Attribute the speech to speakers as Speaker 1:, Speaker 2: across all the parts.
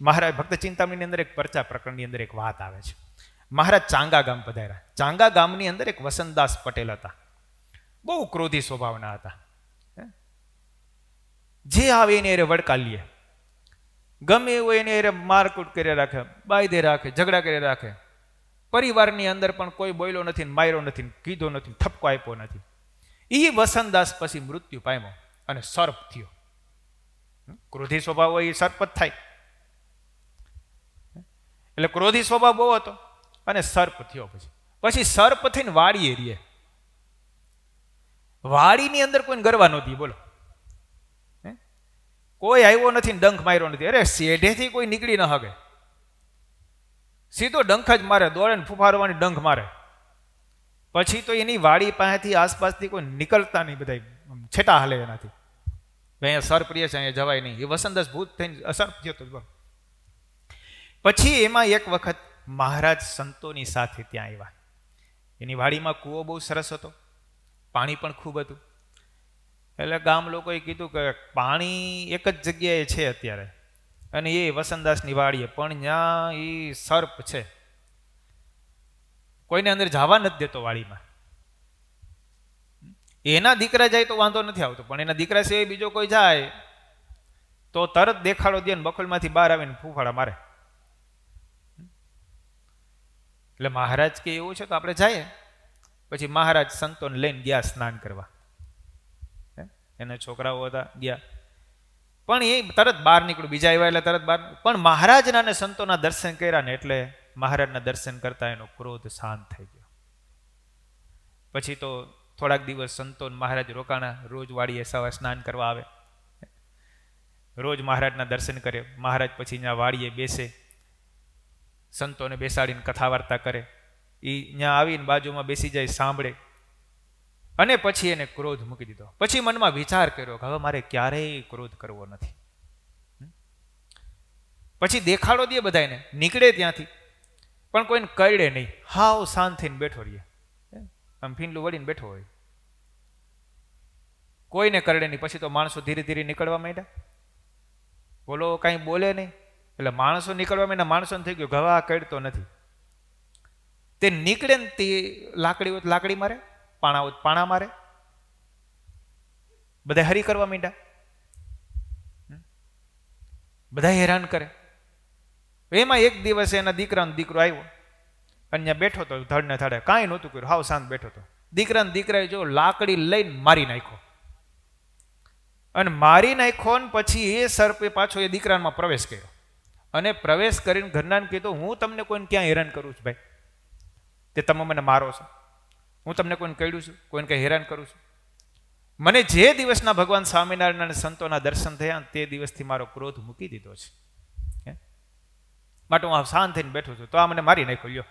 Speaker 1: મહારાજ ભક્ત ચિંતામણીની અંદર એક પરચા પ્રકરણની અંદર એક વાત આવે છે. મહારાજ ચાંગા ગામ પધાર્યા. ચાંગા ગામની અંદર એક વસંતદાસ પટેલ હતા. બહુ ક્રોધી સ્વભાવના હતા. જે આવે એને એરે વડકાલીએ, ગમે એવું એને એરે મારકૂટ કરી રાખે, બાયદે રાખે, ઝઘડા કરી રાખે. પરિવારની અંદર પણ કોઈ બોલ્યો નથી, માર્યો નથી, કીધો નથી, ઠપકો આપ્યો નથી. એ વસંતદાસ પછી મૃત્યુ પામ્યો અને સર્પ થયો. ક્રોધી સ્વભાવ હોય એ સર્પ જ થાય. એટલે ક્રોધી સ્વભાવ બહુ હતો અને સર્પ થયો. પછી સર્પ થઈને વાડીએ રીએ. વાડીની અંદર કોઈને ગરવા નહોતી. બોલો, કોઈ આવ્યો નથી ને ડંખ માર્યો નથી. અરે શેઢેથી કોઈ નીકળી ન હગે, સીધો ડંખ જ મારે, દોડે ને ફૂફારવાની ડંખ મારે. પછી તો એની વાડી પાસેથી આસપાસથી કોઈ નીકળતા નહીં, બધા છેટા હાલે એનાથી. અહીંયા સર્પ રીએ છે, અહીંયા જવાય નહીં. એ વસંતદાસ ભૂત થઈને સર્પ થયો હતો. પછી એમાં એક વખત મહારાજ સંતોની સાથે ત્યાં આવ્યા. એની વાડીમાં કૂવો બહુ સરસ હતો, પાણી પણ ખૂબ હતું. એટલે ગામ લોકોએ કીધું કે પાણી એક જ જગ્યાએ છે અત્યારે, અને એ વસંતદાસની વાડીએ, પણ ત્યાં એ સર્પ છે, કોઈને અંદર જવા નથી દેતો વાડીમાં. એના દીકરા જાય તો વાંધો નથી આવતો, પણ એના દીકરા સિવાય બીજો કોઈ જાય તો તરત દેખાડો દે ને બખોલમાંથી બહાર આવીને ફૂફાડા મારે. એટલે મહારાજ કે એવું છે તો આપણે જઈએ. પછી મહારાજ સંતોને લઈને ગયા સ્નાન કરવા. એના છોકરાઓ હતા, ગયા. પણ એ તરત બહાર નીકળ્યું, બીજા આવ્યા એટલે તરત બહાર. પણ મહારાજના અને સંતોના દર્શન કર્યા ને એટલે મહારાજના દર્શન કરતા એનો ક્રોધ શાંત થઈ ગયો. પછી તો થોડાક દિવસ સંતો મહારાજ રોકાણા. રોજ વાડીએ સવારે સ્નાન કરવા આવે, રોજ મહારાજના દર્શન કરે. મહારાજ પછી ત્યાં વાડીએ બેસે, સંતોને બેસાડીને કથા વાર્તા કરે. એ ત્યાં આવીને બાજુમાં બેસી જાય, સાંભળે. અને પછી એને ક્રોધ મૂકી દીધો. પછી મનમાં વિચાર કર્યો કે હવે મારે ક્યારેય ક્રોધ કરવો નથી. પછી દેખાડો દે બધાને, નીકળે ત્યાંથી, પણ કોઈને કરડે નહીં, હાવ શાંત થઈને બેઠો રહીએ. આમ ફીંડલું વળીને બેઠો હોય, કોઈને કરડે નહીં. પછી તો માણસો ધીરે ધીરે નીકળવા માંડ્યા. બોલો, કાંઈ બોલે નહીં. એટલે માણસો નીકળવા માંડ્યા. માણસોને થઈ ગયું ગવા કરડતો નથી. તે નીકળે ને તે લાકડી હોય લાકડી મારે, પાણા હોય પાણા મારે. બધા હરી કરવા માંડ્યા, બધા હેરાન કરે. એમાં એક દિવસે એના દીકરાનો દીકરો આવ્યો અને ત્યાં બેઠો હતો, ધડ ને ધડે, કાંઈ નહોતું કર્યું, હાવ શાંત બેઠો હતો. દીકરાને દીકરાએ જો લાકડી લઈને મારી નાખ્યો. અને મારી નાખ્યો ને પછી એ સર્પે પાછો એ દીકરામાં પ્રવેશ કર્યો. અને પ્રવેશ કરીને ઘરનાને કીધું, હું તમને કોઈને ક્યાં હેરાન કરું છું ભાઈ? તે તમે મને મારો છો? હું તમને કોઈને કહ્યું છું? કોઈને કંઈ હેરાન કરું છું? મને જે દિવસના ભગવાન સ્વામિનારાયણ સંતોના દર્શન થયા તે દિવસથી મારો ક્રોધ મૂકી દીધો છે, માટે હું આ શાંત થઈને બેઠો છું. તો આ મને મારી નાખ્યો લ્યો.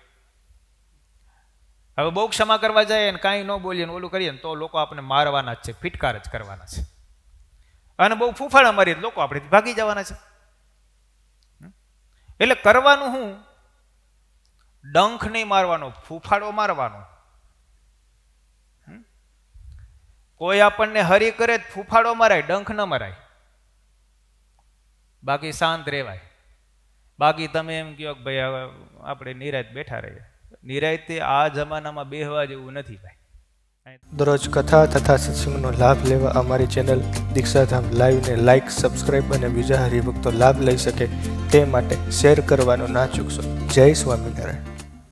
Speaker 1: હવે બહુ ક્ષમા કરવા જાય ને કાંઈ ન બોલીએ ને ઓલું કરીએ ને તો લોકો આપણે મારવાના જ છે, ફિટકાર જ કરવાના છે. અને બહુ ફૂફાડા મારીએ લોકો આપણે ભાગી જવાના છે. એટલે કરવાનું હું, ડંખ નહીં મારવાનો, ફૂફાડો મારવાનો. કોઈ આપણને હરી કરે ફૂફાડો મરાય, ડંખ ન મરાય. બાકી શાંત રહેવાય. બાકી તમે એમ કહો કે ભાઈ હવે આપણે નિરાંત બેઠા રહીએ, નિરાંતે આ જમાનામાં બેહવા જેવું નથી ભાઈ.
Speaker 2: દરરોજ કથા તથા સત્સંગનો લાભ લેવા અમારી ચેનલ દીક્ષાધામ લાઈવને લાઇક, સબસ્ક્રાઈબ અને બીજા હરિભક્તો લાભ લઈ શકે તે માટે શેર કરવાનું ના ચૂકશો. જય સ્વામિનારાયણ.